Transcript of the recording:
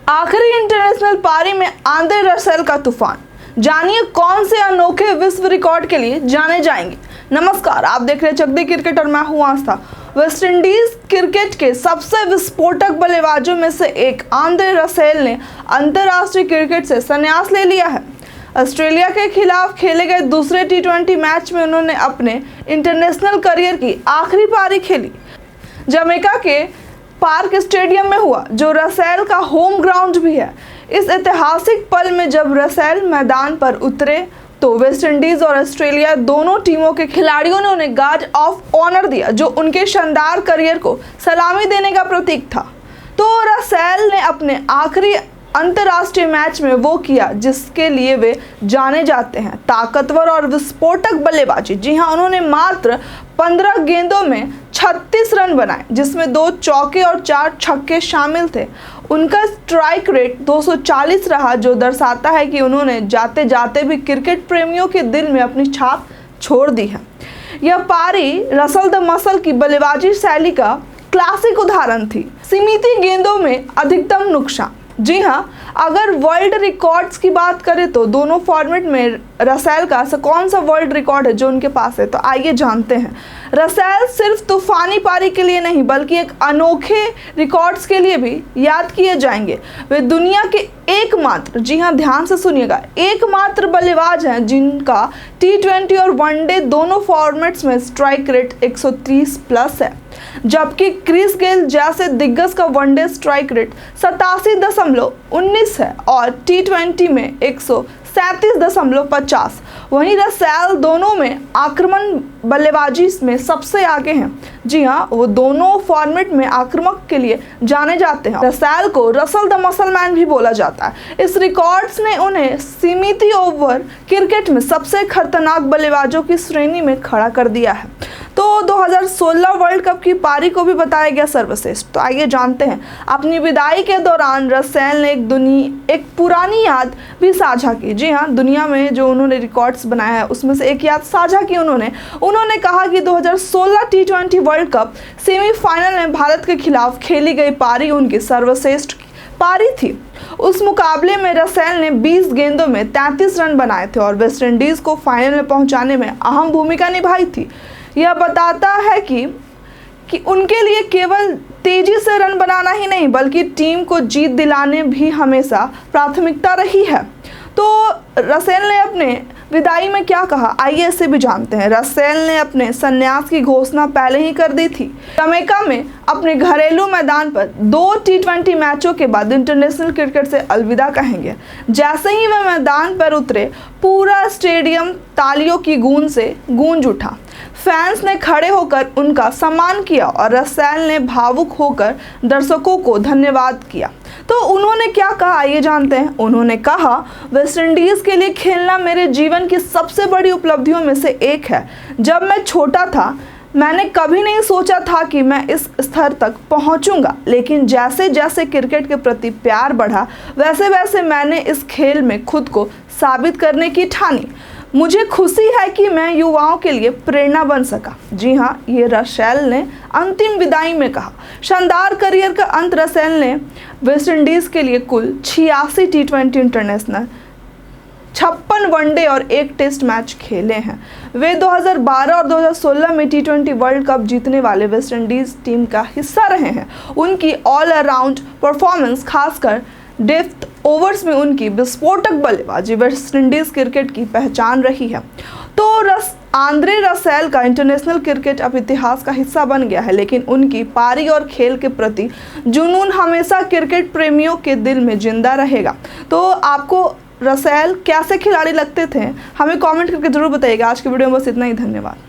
आखिरी इंटरनेशनल पारी में आंद्रे रसेल का तूफान। जानिए कौन से अनोखे विश्व रिकॉर्ड के लिए जाने जाएंगे। नमस्कार, आप देख रहे हैं चक दे क्रिकेट और मैं हूं आस्था। वेस्टइंडीज क्रिकेट के सबसे विस्फोटक बल्लेबाजों में से एक आंद्रे रसेल ने अंतर्राष्ट्रीय क्रिकेट से संन्यास ले लिया है। ऑस्ट्रेलिया के खिलाफ खेले गए दूसरे टी20 मैच में उन्होंने अपने इंटरनेशनल करियर की आखिरी पारी खेली। जमैका के पार्क स्टेडियम में हुआ, जो रसेल का होम ग्राउंड भी है। इस ऐतिहासिक पल में जब रसेल मैदान पर उतरे तो वेस्टइंडीज और ऑस्ट्रेलिया दोनों टीमों के खिलाड़ियों ने उन्हें गार्ड ऑफ ऑनर दिया, जो उनके शानदार करियर को सलामी देने का प्रतीक था। तो रसेल ने अपने आखिरी अंतर्राष्ट्रीय मैच में वो किया जिसके लिए वे जाने जाते हैं, ताकतवर और विस्फोटक बल्लेबाजी। जी हाँ, उन्होंने मात्र 15 गेंदों में 36 रन बनाए, जिसमें 2 चौके और 4 छक्के शामिल थे। उनका स्ट्राइक रेट 240 रहा, जो दर्शाता है कि उन्होंने जाते जाते भी क्रिकेट प्रेमियों के दिल में अपनी छाप छोड़ दी है। यह पारी रसल द मसल की बल्लेबाजी शैली का क्लासिक उदाहरण थी। सीमित गेंदों में अधिकतम नुकसान। जी हाँ, अगर वर्ल्ड रिकॉर्ड्स की बात करें तो दोनों फॉर्मेट में रसेल का कौन सा वर्ल्ड रिकॉर्ड है जो उनके पास है, तो आइए जानते हैं। रसेल सिर्फ तूफानी पारी के लिए नहीं बल्कि एक अनोखे रिकॉर्ड्स के लिए भी याद किए जाएंगे। वे दुनिया के एकमात्र, जी हाँ ध्यान से सुनिएगा, एकमात्र बल्लेबाज हैं जिनका टी20 और वनडे दोनों फॉर्मेट्स में स्ट्राइक रेट 130 प्लस है, जबकि क्रिस गेल जैसे दिग्गज का वनडे स्ट्राइक रेट 87.19 है और टी20 में 137.50। वहीं रसेल दोनों में आक्रमण बल्लेबाजी में सबसे आगे हैं। जी हाँ, वो दोनों फॉर्मेट में आक्रामक के लिए जाने जाते हैं। रसेल को रसल द मसल मैन भी बोला जाता है। इस रिकॉर्ड्स ने उन्हें सीमित ओवर क्रिकेट में सबसे खतरनाक बल्लेबाजों की श्रेणी में खड़ा कर दिया है। तो 2016 वर्ल्ड कप की पारी को भी बताया गया सर्वश्रेष्ठ। तो आइए जानते हैं। अपनी विदाई के दौरान रसेल ने एक पुरानी याद भी साझा की। जी हाँ, दुनिया में जो उन्होंने रिकॉर्ड्स बनाया है उसमें से एक याद साझा की उन्होंने कहा कि 2016 टी20 वर्ल्ड कप सेमीफाइनल में भारत के खिलाफ खेली गई पारी उनकी सर्वश्रेष्ठ पारी थी। उस मुकाबले में रसेल ने 20 गेंदों में 33 रन बनाए थे और वेस्टइंडीज को फाइनल में पहुंचाने में अहम भूमिका निभाई थी। यह बताता है कि उनके लिए केवल तेजी से रन बनाना ही नहीं बल्कि टीम को जीत दिलाने भी हमेशा प्राथमिकता रही है। तो रसेल ने अपने विदाई में क्या कहा, आइए इसे भी जानते हैं। रसेल ने अपने संन्यास की घोषणा पहले ही कर दी थी। जमैका में अपने घरेलू मैदान पर 2 टी20 मैचों के बाद इंटरनेशनल क्रिकेट से अलविदा कहेंगे। जैसे ही वे मैदान पर उतरे, पूरा स्टेडियम तालियों की गूंज से गूंज उठा। फैंस ने खड़े होकर उनका सम्मान किया और रसेल ने भावुक होकर दर्शकों को धन्यवाद किया। तो उन्होंने क्या कहा, आइए जानते हैं। उन्होंने कहा, वेस्टइंडीज के लिए खेलना मेरे जीवन की सबसे बड़ी उपलब्धियों में से एक है। जब मैं छोटा था मैंने कभी नहीं सोचा था कि मैं इस स्तर तक पहुंचूंगा, लेकिन जैसे जैसे क्रिकेट के प्रति प्यार बढ़ा वैसे वैसे मैंने इस खेल में खुद को साबित करने की ठानी। मुझे खुशी है कि मैं युवाओं के लिए प्रेरणा बन सका। जी हाँ, ये रसेल ने अंतिम विदाई में कहा। शानदार करियर का अंत रसेल ने वेस्टइंडीज के लिए कुल 86 टी20 इंटरनेशनल, 56 वनडे और 1 टेस्ट मैच खेले हैं। वे 2012 और 2016 में टी20 वर्ल्ड कप जीतने वाले वेस्टइंडीज टीम का हिस्सा रहे हैं। उनकी ऑल अराउंड परफॉर्मेंस, खासकर डेप्थ ओवर्स में उनकी विस्फोटक बल्लेबाजी वेस्टइंडीज क्रिकेट की पहचान रही है। तो आंद्रे रसेल का इंटरनेशनल क्रिकेट अब इतिहास का हिस्सा बन गया है, लेकिन उनकी पारी और खेल के प्रति जुनून हमेशा क्रिकेट प्रेमियों के दिल में जिंदा रहेगा। तो आपको रसेल कैसे खिलाड़ी लगते थे, हमें कमेंट करके जरूर बताइएगा। आज की वीडियो में बस इतना ही। धन्यवाद।